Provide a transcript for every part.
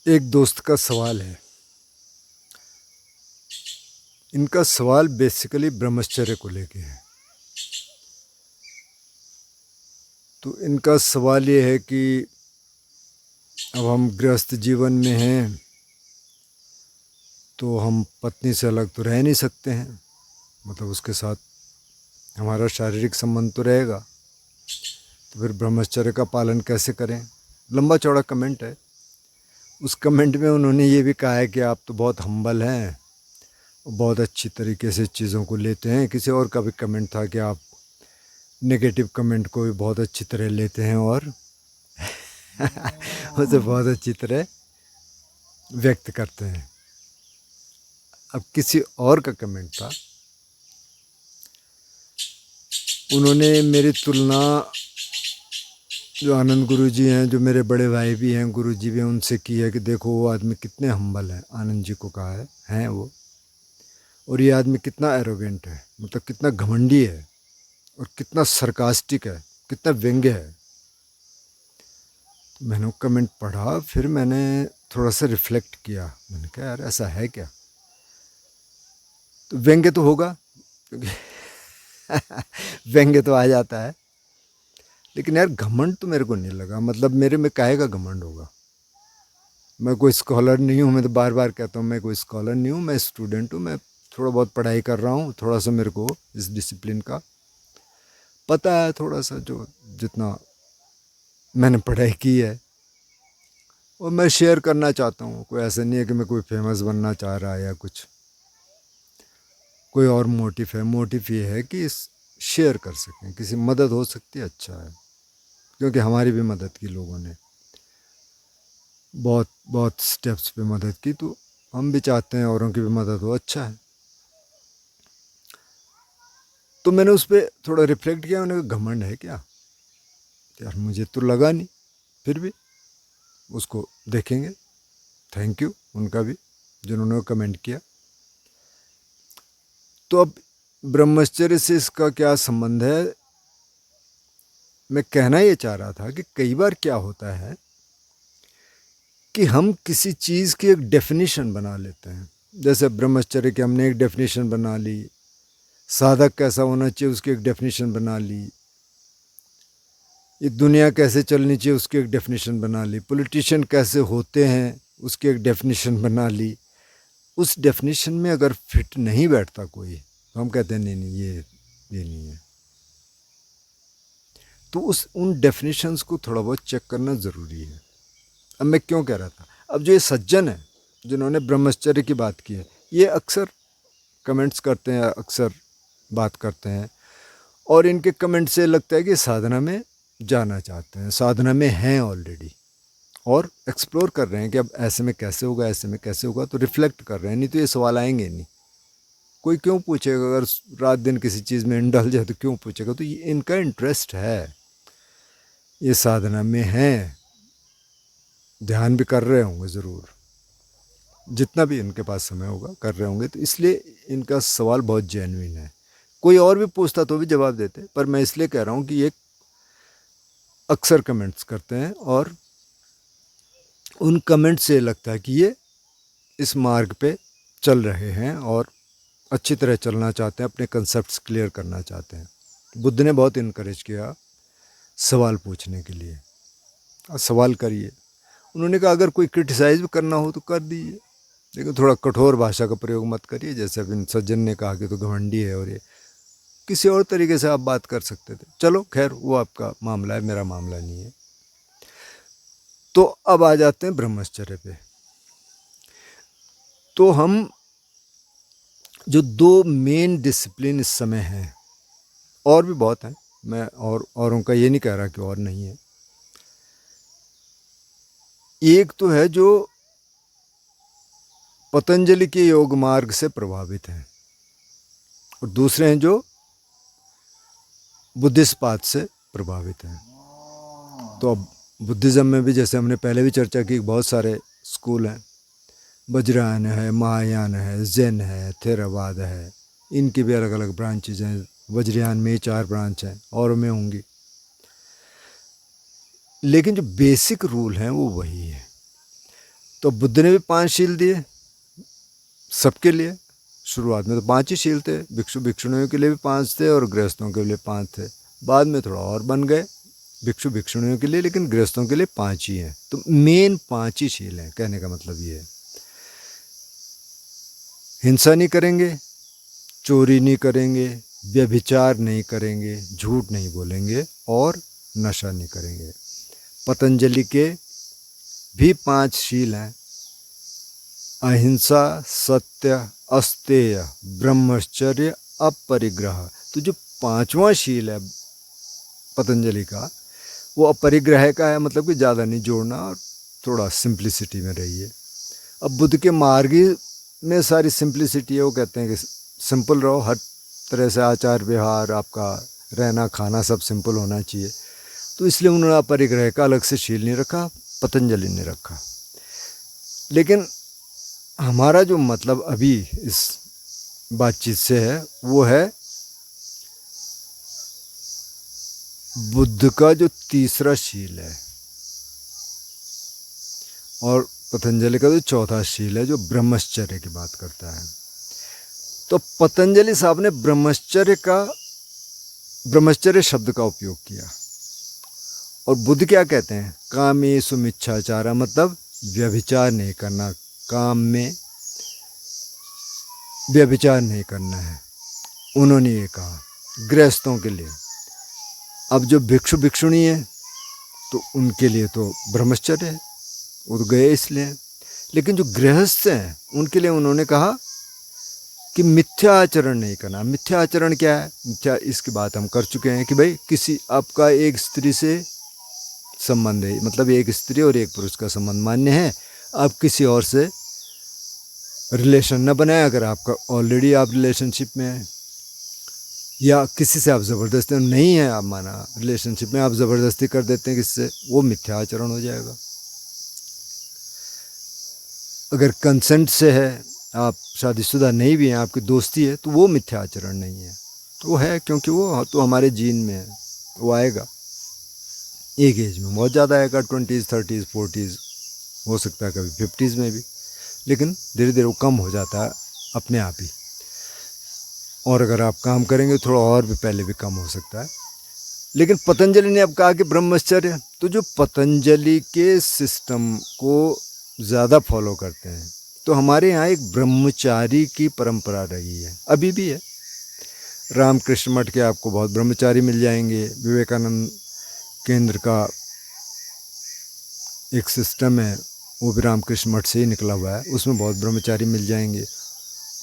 एक दोस्त का सवाल है। इनका सवाल बेसिकली ब्रह्मचर्य को लेके है। तो इनका सवाल ये है कि अब हम गृहस्थ जीवन में हैं, तो हम पत्नी से अलग तो रह नहीं सकते हैं, मतलब उसके साथ हमारा शारीरिक संबंध तो रहेगा। तो फिर ब्रह्मचर्य का पालन कैसे करें? लंबा चौड़ा कमेंट है। उस कमेंट में उन्होंने ये भी कहा है कि आप तो बहुत हम्बल हैं, बहुत अच्छी तरीके से चीज़ों को लेते हैं। किसी और का भी कमेंट था कि आप नेगेटिव कमेंट को भी बहुत अच्छी तरह लेते हैं और उसे बहुत अच्छी तरह व्यक्त करते हैं। अब किसी और का कमेंट था, उन्होंने मेरी तुलना जो आनंद गुरु जी हैं, जो मेरे बड़े भाई भी हैं, गुरु जी भी हैं, उनसे की है कि देखो वो आदमी कितने हम्बल हैं। आनंद जी को कहा है हैं वो, और ये आदमी कितना एरोगेंट है, मतलब कितना घमंडी है और कितना सरकास्टिक है, कितना व्यंग्य है। तो मैंने वो कमेंट पढ़ा, फिर मैंने थोड़ा सा रिफ्लेक्ट किया। मैंने कहा यार ऐसा है क्या? तो व्यंग्य तो होगा, क्योंकि व्यंग्य तो आ जाता है, लेकिन यार घमंड तो मेरे को नहीं लगा। मतलब मेरे में काहे का घमंड होगा? मैं कोई स्कॉलर नहीं हूँ। मैं तो बार बार कहता हूँ मैं कोई स्कॉलर नहीं हूँ, मैं स्टूडेंट हूँ। मैं थोड़ा बहुत पढ़ाई कर रहा हूँ, थोड़ा सा मेरे को इस डिसिप्लिन का पता है, थोड़ा सा जो जितना मैंने पढ़ाई की है और मैं शेयर करना चाहता हूँ। कोई ऐसा नहीं है कि मैं कोई फेमस बनना चाह रहा है या कुछ कोई और मोटिव है। मोटिव ये है कि शेयर कर सकें, किसी मदद हो सकती है, अच्छा है। क्योंकि हमारी भी मदद की लोगों ने, बहुत बहुत स्टेप्स पे मदद की, तो हम भी चाहते हैं औरों की भी मदद हो, अच्छा है। तो मैंने उस पर थोड़ा रिफ्लेक्ट किया। मैंने कहा घमंड है क्या? यार मुझे तो लगा नहीं, फिर भी उसको देखेंगे। थैंक यू उनका भी, जिन्होंने कमेंट किया। तो अब ब्रह्मचर्य से इसका क्या संबंध है? मैं कहना ये चाह रहा था कि कई बार क्या होता है कि हम किसी चीज़ की एक डेफिनेशन बना लेते हैं। जैसे ब्रह्मचर्य की हमने एक डेफिनेशन बना ली, साधक कैसा होना चाहिए उसकी एक डेफिनेशन बना ली, ये दुनिया कैसे चलनी चाहिए उसकी एक डेफिनेशन बना ली, पॉलिटिशियन कैसे होते हैं उसकी एक डेफिनेशन बना ली। उस डेफिनेशन में अगर फिट नहीं बैठता कोई, तो हम कहते हैं नहीं नहीं ये नहीं है। तो उन डेफिनेशंस को थोड़ा बहुत चेक करना ज़रूरी है। अब मैं क्यों कह रहा था, अब जो ये सज्जन है जिन्होंने ब्रह्मचर्य की बात की है, ये अक्सर कमेंट्स करते हैं, अक्सर बात करते हैं, और इनके कमेंट से लगता है कि साधना में जाना चाहते हैं, साधना में हैं ऑलरेडी, और एक्सप्लोर कर रहे हैं कि अब ऐसे में कैसे होगा, ऐसे में कैसे होगा। तो रिफ्लेक्ट कर रहे हैं, नहीं तो ये सवाल आएंगे नहीं। कोई क्यों पूछेगा? अगर रात दिन किसी चीज़ में इंडल्ज जाए तो क्यों पूछेगा? तो ये इनका इंटरेस्ट है, ये साधना में हैं, ध्यान भी कर रहे होंगे ज़रूर, जितना भी इनके पास समय होगा कर रहे होंगे। तो इसलिए इनका सवाल बहुत जेन्युइन है। कोई और भी पूछता तो भी जवाब देते, पर मैं इसलिए कह रहा हूँ कि ये अक्सर कमेंट्स करते हैं, और उन कमेंट से लगता है कि ये इस मार्ग पे चल रहे हैं और अच्छी तरह चलना चाहते हैं, अपने कंसेप्ट्स क्लियर करना चाहते हैं। बुद्ध ने बहुत इनकरेज किया सवाल पूछने के लिए, और सवाल करिए। उन्होंने कहा अगर कोई क्रिटिसाइज भी करना हो तो कर दीजिए, लेकिन थोड़ा कठोर भाषा का प्रयोग मत करिए। जैसे अब इन सज्जन ने कहा कि तो घमंडी है, और ये किसी और तरीके से आप बात कर सकते थे। चलो खैर, वो आपका मामला है, मेरा मामला नहीं है। तो अब आ जाते हैं ब्रह्मचर्य पे। तो हम जो दो मेन डिसिप्लिन इस समय हैं, और भी बहुत हैं, मैं और औरों का ये नहीं कह रहा कि और नहीं है। एक तो है जो पतंजलि के योग मार्ग से प्रभावित हैं, और दूसरे हैं जो बुद्धिस्ट पाथ से प्रभावित हैं। तो अब बुद्धिज़्म में भी, जैसे हमने पहले भी चर्चा की, बहुत सारे स्कूल हैं। वज्रयान है, महायान है, जैन है, थेरावाद है, इनकी भी अलग अलग ब्रांचेज हैं। वज्रयान में 4 ब्रांच हैं, और में होंगी, लेकिन जो बेसिक रूल हैं वो वही है। तो बुद्ध ने भी 5 शील दिए सबके लिए। शुरुआत में तो 5 ही शील थे, भिक्षु भिक्षुणियों के लिए भी 5 थे और गृहस्थों के लिए 5 थे। बाद में थोड़ा और बन गए भिक्षु भिक्षुणियों के लिए, लेकिन गृहस्थों के लिए 5 ही हैं। तो मेन 5 ही शील हैं। कहने का मतलब ये है, हिंसा नहीं करेंगे, चोरी नहीं करेंगे, व्यभिचार नहीं करेंगे, झूठ नहीं बोलेंगे और नशा नहीं करेंगे। पतंजलि के भी 5 शील हैं, अहिंसा, सत्य, अस्तेय, ब्रह्मचर्य, अपरिग्रह। तो जो 5वां शील है पतंजलि का, वो अपरिग्रह का है, मतलब कि ज़्यादा नहीं जोड़ना और थोड़ा सिंप्लिसिटी में रहिए। अब बुद्ध के मार्ग में सारी सिंप्लिसिटी है। वो कहते हैं कि सिंपल रहो, हर तरह से आचार व्यवहार, आपका रहना खाना सब सिंपल होना चाहिए। तो इसलिए उन्होंने अपरिग्रह का अलग से शील नहीं रखा, पतंजलि ने रखा। लेकिन हमारा जो मतलब अभी इस बातचीत से है वो है बुद्ध का जो तीसरा शील है और पतंजलि का जो चौथा शील है, जो ब्रह्मचर्य की बात करता है। तो पतंजलि साहब ने ब्रह्मचर्य शब्द का उपयोग किया और बुद्ध क्या कहते हैं, कामेषु मिच्छाचारा, मतलब व्यभिचार नहीं करना, काम में व्यभिचार नहीं करना है। उन्होंने ये कहा गृहस्थों के लिए। अब जो भिक्षु भिक्षुणी है तो उनके लिए तो ब्रह्मचर्य है, वो तो गए इसलिए। लेकिन जो गृहस्थ हैं उनके लिए उन्होंने कहा कि मिथ्या आचरण नहीं करना। मिथ्या आचरण क्या है? मिथ्या, इसकी बात हम कर चुके हैं कि भाई किसी आपका एक स्त्री से संबंध है, मतलब एक स्त्री और एक पुरुष का संबंध मान्य है, आप किसी और से रिलेशन न बनाए। अगर आपका ऑलरेडी आप रिलेशनशिप में है या किसी से आप ज़बरदस्ती नहीं है, आप माना रिलेशनशिप में आप ज़बरदस्ती कर देते हैं किससे, वो मिथ्या आचरण हो जाएगा। अगर कंसेंट से है, आप शादीशुदा नहीं भी हैं, आपकी दोस्ती है, तो वो मिथ्या आचरण नहीं है। तो वो है, क्योंकि वो तो हमारे जीन में है, वो आएगा एक एज में, बहुत ज़्यादा आएगा, 20s 30s 40s, हो सकता है कभी 50s में भी, लेकिन धीरे धीरे वो कम हो जाता है अपने आप ही। और अगर आप काम करेंगे थोड़ा और भी पहले भी कम हो सकता है। लेकिन पतंजलि ने अब कहा कि ब्रह्मचर्य, तो जो पतंजलि के सिस्टम को ज़्यादा फॉलो करते हैं, तो हमारे यहाँ एक ब्रह्मचारी की परंपरा रही है, अभी भी है। रामकृष्ण मठ के आपको बहुत ब्रह्मचारी मिल जाएंगे, विवेकानंद केंद्र का एक सिस्टम है, वो भी रामकृष्ण मठ से ही निकला हुआ है, उसमें बहुत ब्रह्मचारी मिल जाएंगे।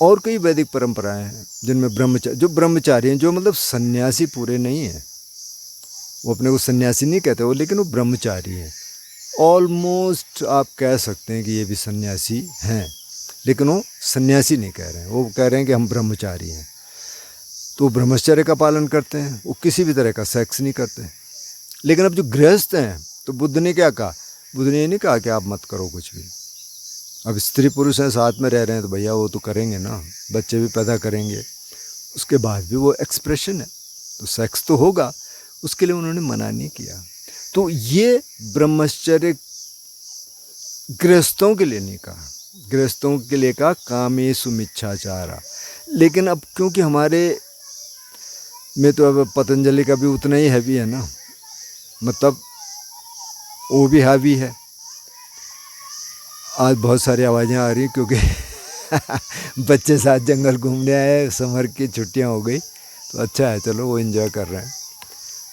और कई वैदिक परंपराएं हैं जिनमें ब्रह्मचारी हैं, जो मतलब सन्यासी पूरे नहीं हैं, वो अपने को सन्यासी नहीं कहते वो, लेकिन वो ब्रह्मचारी हैं। ऑलमोस्ट आप कह सकते हैं कि ये भी सन्यासी हैं, लेकिन वो सन्यासी नहीं कह रहे हैं, वो कह रहे हैं कि हम ब्रह्मचारी हैं। तो ब्रह्मचर्य का पालन करते हैं, वो किसी भी तरह का सेक्स नहीं करते। लेकिन अब जो गृहस्थ हैं, तो बुद्ध ने क्या कहा? बुद्ध ने ये नहीं कहा कि आप मत करो कुछ भी। अब स्त्री पुरुष हैं, साथ में रह रहे हैं, तो भैया वो तो करेंगे ना, बच्चे भी पैदा करेंगे, उसके बाद भी वो एक्सप्रेशन है, तो सेक्स तो होगा, उसके लिए उन्होंने मना नहीं किया। तो ये ब्रह्मचर्य गृहस्थों के लिए नहीं कहा, गृहस्थों के लिए कहा कामेषु मिच्छाचारा। लेकिन अब क्योंकि हमारे में तो अब पतंजलि का भी उतना ही हैवी है ना, मतलब वो भी हैवी है। आज बहुत सारी आवाज़ें आ रही क्योंकि बच्चे साथ जंगल घूमने आए, समर की छुट्टियां हो गई, तो अच्छा है, चलो वो एंजॉय कर रहे हैं,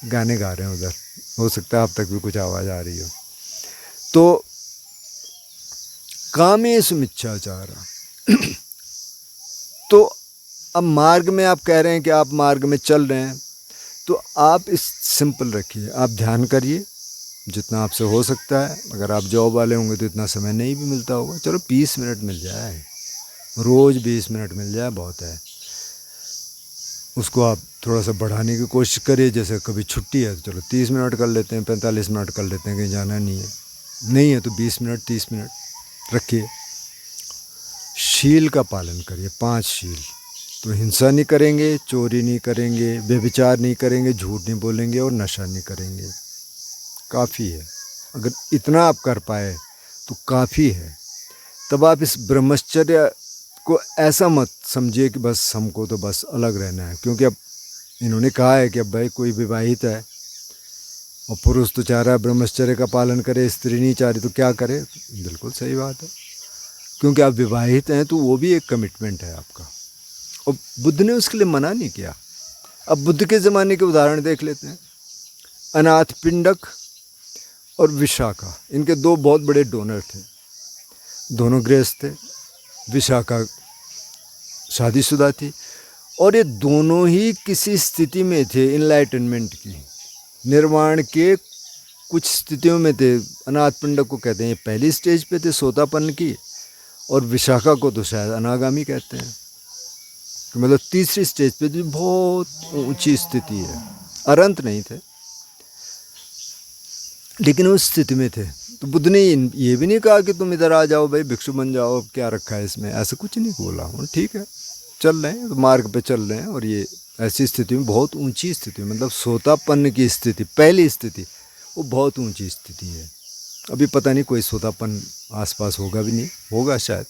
गाने गा रहे हैं उधर, हो सकता है आप तक भी कुछ आवाज़ आ रही हो। तो कामेषु मिच्छाचारा तो अब मार्ग में आप कह रहे हैं कि आप मार्ग में चल रहे हैं, तो आप इस सिंपल रखिए, आप ध्यान करिए जितना आपसे हो सकता है। अगर आप जॉब वाले होंगे तो इतना समय नहीं भी मिलता होगा, चलो 20 मिनट मिल जाए, रोज़ 20 मिनट मिल जाए बहुत है। उसको आप थोड़ा सा बढ़ाने की कोशिश करिए, जैसे कभी छुट्टी है तो चलो 30 मिनट कर लेते हैं, 45 मिनट कर लेते हैं, कहीं जाना नहीं है तो 20 मिनट 30 मिनट रखिए। शील का पालन करिए, 5 शील। तो हिंसा नहीं करेंगे, चोरी नहीं करेंगे, व्यभिचार नहीं करेंगे, झूठ नहीं बोलेंगे और नशा नहीं करेंगे, काफ़ी है। अगर इतना आप कर पाए तो काफ़ी है। तब आप इस ब्रह्मचर्य को ऐसा मत समझिए कि बस हमको तो बस अलग रहना है, क्योंकि अब इन्होंने कहा है कि अब भाई कोई विवाहित है और पुरुष तो चाह रहा है ब्रह्मचर्य का पालन करे, स्त्री नहीं चाह रही तो क्या करे। बिल्कुल सही बात है, क्योंकि आप विवाहित हैं तो वो भी एक कमिटमेंट है आपका, और बुद्ध ने उसके लिए मना नहीं किया। अब बुद्ध के ज़माने के उदाहरण देख लेते हैं। अनाथ पिंडक और विशाखा, इनके दो बहुत बड़े डोनर थे, दोनों गृहस्थ थे। विशाखा शादीशुदा थी और ये दोनों ही किसी स्थिति में थे इनलाइटनमेंट की, निर्वाण के कुछ स्थितियों में थे। अनाथ पिंडक को कहते हैं ये पहली स्टेज पे थे सोतापन्न की, और विशाखा को तो शायद अनागामी कहते हैं, तो मतलब तीसरी स्टेज पे जो बहुत ऊंची स्थिति है। अरंत नहीं थे लेकिन उस स्थिति में थे। तो बुद्ध ने ये भी नहीं कहा कि तुम इधर आ जाओ भाई भिक्षु बन जाओ, क्या रखा है इसमें, ऐसा कुछ नहीं बोला। ठीक है चल रहे हैं, तो मार्ग पे चल रहे हैं, और ये ऐसी स्थिति में, बहुत ऊंची स्थिति में, मतलब सोतापन्न की स्थिति, पहली स्थिति, वो बहुत ऊंची स्थिति है। अभी पता नहीं कोई सोतापन्न आसपास होगा भी नहीं, होगा शायद,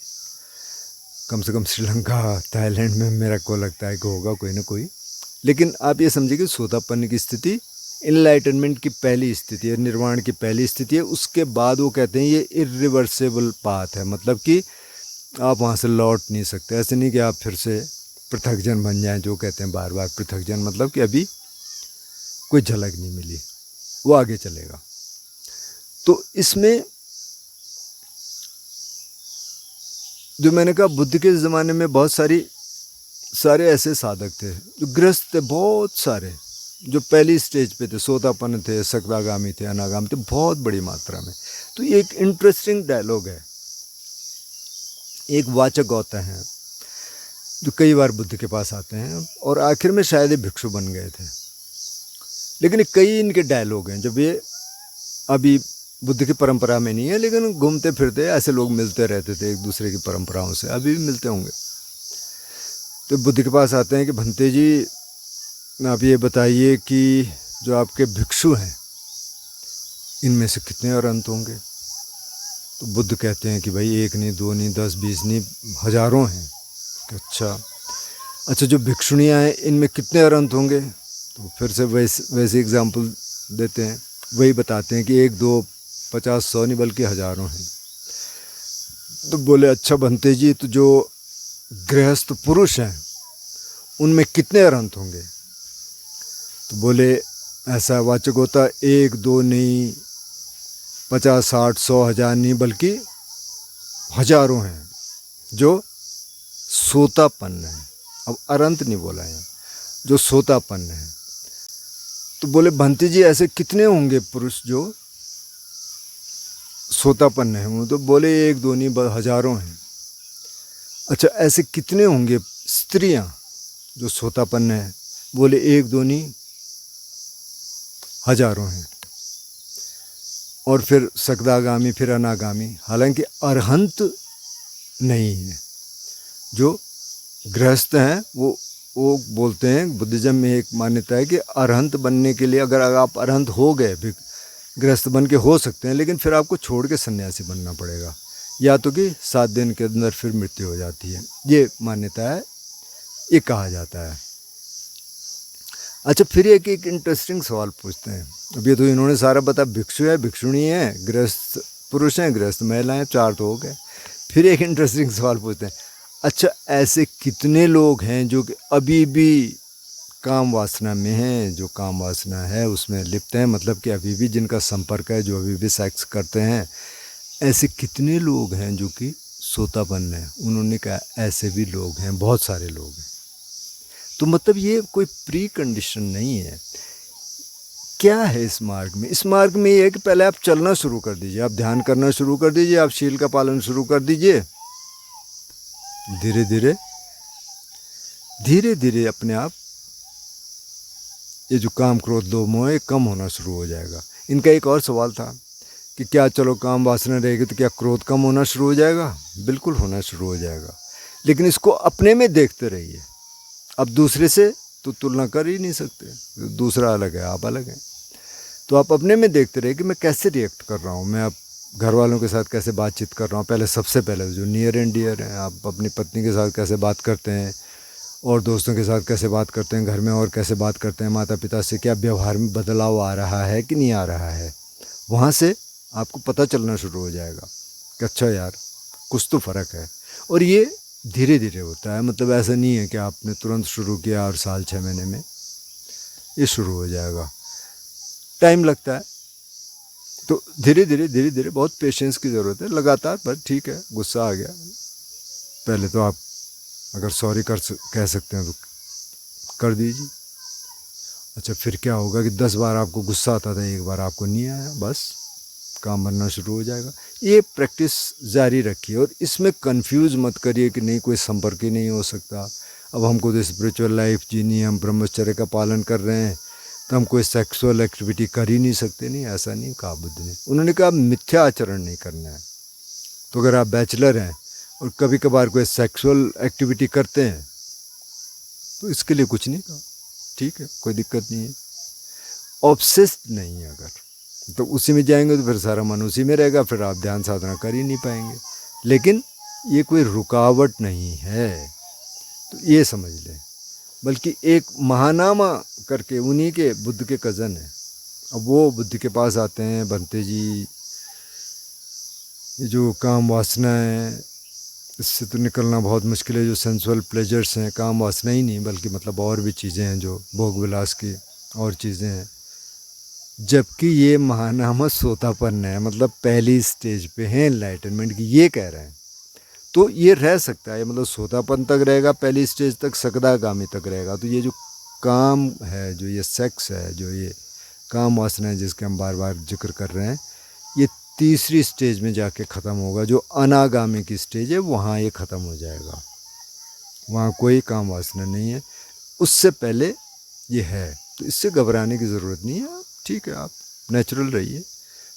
कम से कम श्रीलंका थाईलैंड में मेरा को लगता है कि होगा कोई ना कोई। लेकिन आप ये समझिए कि सोतापन्न की स्थिति इनलाइटनमेंट की पहली स्थिति है, निर्वाण की पहली स्थिति है। उसके बाद वो कहते हैं ये इरिवर्सिबल पाथ है, मतलब कि आप वहाँ से लौट नहीं सकते। ऐसे नहीं कि आप फिर से पृथकजन बन जाएं, जो कहते हैं बार बार पृथकजन, मतलब कि अभी कोई झलक नहीं मिली, वो आगे चलेगा। तो इसमें जो मैंने कहा, बुद्ध के ज़माने में बहुत सारे ऐसे साधक थे जो गृहस्थ थे, बहुत सारे जो पहली स्टेज पे थे, सोतापन्न थे, सकदागामी थे, अनागामी थे, बहुत बड़ी मात्रा में। तो ये एक इंटरेस्टिंग डायलॉग है। एक वाचक होता है जो कई बार बुद्ध के पास आते हैं और आखिर में शायद ये भिक्षु बन गए थे, लेकिन कई इनके डायलॉग हैं जब ये अभी बुद्ध की परंपरा में नहीं है, लेकिन घूमते फिरते ऐसे लोग मिलते रहते थे एक दूसरे की परंपराओं से, अभी भी मिलते होंगे। तो बुद्ध के पास आते हैं कि भंते जी आप ये बताइए कि जो आपके भिक्षु हैं इनमें से कितने अरहंत होंगे। तो बुद्ध कहते हैं कि भाई एक नहीं, दो नहीं, 10 20 नहीं, हजारों हैं। अच्छा जो भिक्षुणियाँ हैं इनमें कितने अरहंत होंगे। तो फिर से वैसे एग्जाम्पल देते हैं, वही बताते हैं कि 1 2 50 100 नहीं बल्कि हजारों हैं। तो बोले अच्छा भंते जी, तो जो गृहस्थ पुरुष हैं उनमें कितने अरहंत होंगे। तो बोले ऐसा वाचक होता 1 2 नहीं, 50 60 100 1000 नहीं बल्कि हजारों हैं जो सोतापन्न है। अब अरंत नहीं बोला है, जो सोतापन्न है। तो बोले भंते जी ऐसे कितने होंगे पुरुष जो सोतापन्न है। वो तो बोले 1 2 नहीं हजारों हैं। अच्छा ऐसे कितने होंगे स्त्रियां जो सोतापन्न है। बोले 1 2 नहीं हजारों हैं। और फिर सकदागामी, फिर अनागामी, हालांकि अरहंत नहीं है। जो गृहस्थ हैं वो बोलते हैं, बुद्धिज्म में एक मान्यता है कि अरहंत बनने के लिए अगर आप अरहंत हो गए, गृहस्थ बन के हो सकते हैं, लेकिन फिर आपको छोड़ के सन्यासी बनना पड़ेगा, या तो कि 7 दिन के अंदर फिर मृत्यु हो जाती है। ये मान्यता है, ये कहा जाता है। अच्छा फिर एक इंटरेस्टिंग सवाल पूछते हैं। अब ये तो इन्होंने सारा बता, भिक्षु है, भिक्षुणी है, गृहस्थ पुरुष हैं, गृहस्थ महिलाएं, 4 तो हो गए। फिर एक इंटरेस्टिंग सवाल पूछते हैं, अच्छा ऐसे कितने लोग हैं जो कि अभी भी काम वासना में हैं, जो काम वासना है उसमें लिप्त हैं, मतलब कि अभी भी जिनका संपर्क है, जो अभी भी सेक्स करते हैं, ऐसे कितने लोग हैं जो कि सोतापन्न है। उन्होंने कहा ऐसे भी लोग हैं, बहुत सारे लोग हैं। तो मतलब ये कोई प्री कंडीशन नहीं है। क्या है इस मार्ग में? इस मार्ग में ये है कि पहले आप चलना शुरू कर दीजिए, आप ध्यान करना शुरू कर दीजिए, आप शील का पालन शुरू कर दीजिए। धीरे धीरे अपने आप ये जो काम क्रोध लोभ मोह है कम होना शुरू हो जाएगा। इनका एक और सवाल था कि क्या चलो काम वासना रहेगी तो क्या क्रोध कम होना शुरू हो जाएगा? बिल्कुल होना शुरू हो जाएगा, लेकिन इसको अपने में देखते रहिए। अब दूसरे से तो तुलना कर ही नहीं सकते, दूसरा अलग है, आप अलग हैं। तो आप अपने में देखते रहिए कि मैं कैसे रिएक्ट कर रहा हूँ। मैं अब घर वालों के साथ कैसे बातचीत कर रहा हूँ, पहले सबसे पहले जो नियर एंड डियर हैं, आप अपनी पत्नी के साथ कैसे बात करते हैं, और दोस्तों के साथ कैसे बात करते हैं, घर में और कैसे बात करते हैं, माता पिता से क्या व्यवहार में बदलाव आ रहा है कि नहीं आ रहा है, वहाँ से आपको पता चलना शुरू हो जाएगा कि अच्छा यार कुछ तो फ़र्क है। और ये धीरे धीरे होता है, मतलब ऐसा नहीं है कि आपने तुरंत शुरू किया और साल 6 महीने में ये शुरू हो जाएगा, टाइम लगता है। तो धीरे धीरे बहुत पेशेंस की ज़रूरत है, लगातार। पर ठीक है, गुस्सा आ गया, पहले तो आप अगर सॉरी कह सकते हैं तो कर दीजिए। अच्छा, फिर क्या होगा कि 10 बार आपको गुस्सा आता था, एक बार आपको नहीं आया, बस काम बनना शुरू हो जाएगा। ये प्रैक्टिस जारी रखिए और इसमें कंफ्यूज मत करिए कि नहीं कोई संपर्क ही नहीं हो सकता, अब हमको तो स्पिरिचुअल लाइफ जीनी है, हम ब्रह्मचर्य का पालन कर रहे हैं तो हम कोई सेक्सुअल एक्टिविटी कर ही नहीं सकते। नहीं, ऐसा नहीं कहा बुद्ध ने। उन्होंने कहा मिथ्या आचरण नहीं करना है। तो अगर आप बैचलर हैं और कभी कभार कोई सेक्सुअल एक्टिविटी करते हैं तो इसके लिए कुछ नहीं कहा, ठीक है, कोई दिक्कत नहीं है। ऑब्सेस्ड नहीं है अगर, तो उसी में जाएंगे तो फिर सारा मन उसी में रहेगा, फिर आप ध्यान साधना कर ही नहीं पाएंगे। लेकिन ये कोई रुकावट नहीं है, तो ये समझ लें। बल्कि एक महानामा करके उन्हीं के बुद्ध के कज़न हैं, अब वो बुद्ध के पास आते हैं, बनते जी ये जो काम वासना है इससे तो निकलना बहुत मुश्किल है, जो सेंसुअल प्लेजर्स हैं, काम वासना ही नहीं बल्कि मतलब और भी चीज़ें हैं जो भोग विलास की और चीज़ें हैं। जबकि ये महानामा सोतापन है, मतलब पहली स्टेज पे हैं एनलाइटनमेंट की, ये कह रहे हैं। तो ये रह सकता है, मतलब सोतापन तक रहेगा, पहली स्टेज तक सकदागामी तक रहेगा। तो ये जो काम है, जो ये सेक्स है, जो ये काम वासना है जिसके हम बार बार जिक्र कर रहे हैं, ये तीसरी स्टेज में जाके ख़त्म होगा, जो अनागामी की स्टेज है, वहाँ ये ख़त्म हो जाएगा, वहाँ कोई काम वासना नहीं है। उससे पहले ये है, तो इससे घबराने की ज़रूरत नहीं है। ठीक है, आप नेचुरल रहिए,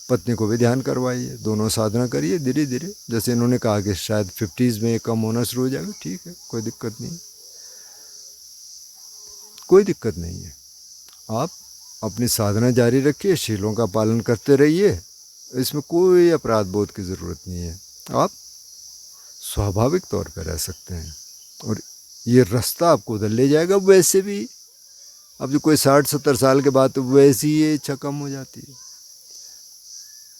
पत्नी को भी ध्यान करवाइए, दोनों साधना करिए धीरे धीरे। जैसे इन्होंने कहा कि शायद 50s में कम होना शुरू हो जाएगा, ठीक है, कोई दिक्कत नहीं, कोई दिक्कत नहीं है। आप अपनी साधना जारी रखिए, शीलों का पालन करते रहिए, इसमें कोई अपराध बोध की ज़रूरत नहीं है। आप स्वाभाविक तौर पर रह सकते हैं और ये रास्ता आपको उधर ले जाएगा। वैसे भी अब जो कोई 60-70 साल के बाद तो वैसे ही ये इच्छा कम हो जाती है,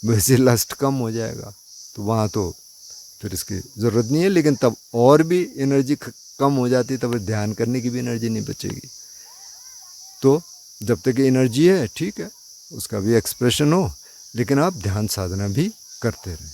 वैसे लस्ट कम हो जाएगा, तो वहाँ तो फिर इसकी ज़रूरत नहीं है। लेकिन तब और भी एनर्जी कम हो जाती है, तब ध्यान करने की भी एनर्जी नहीं बचेगी। तो जब तक एनर्जी है, ठीक है, उसका भी एक्सप्रेशन हो, लेकिन आप ध्यान साधना भी करते रहें।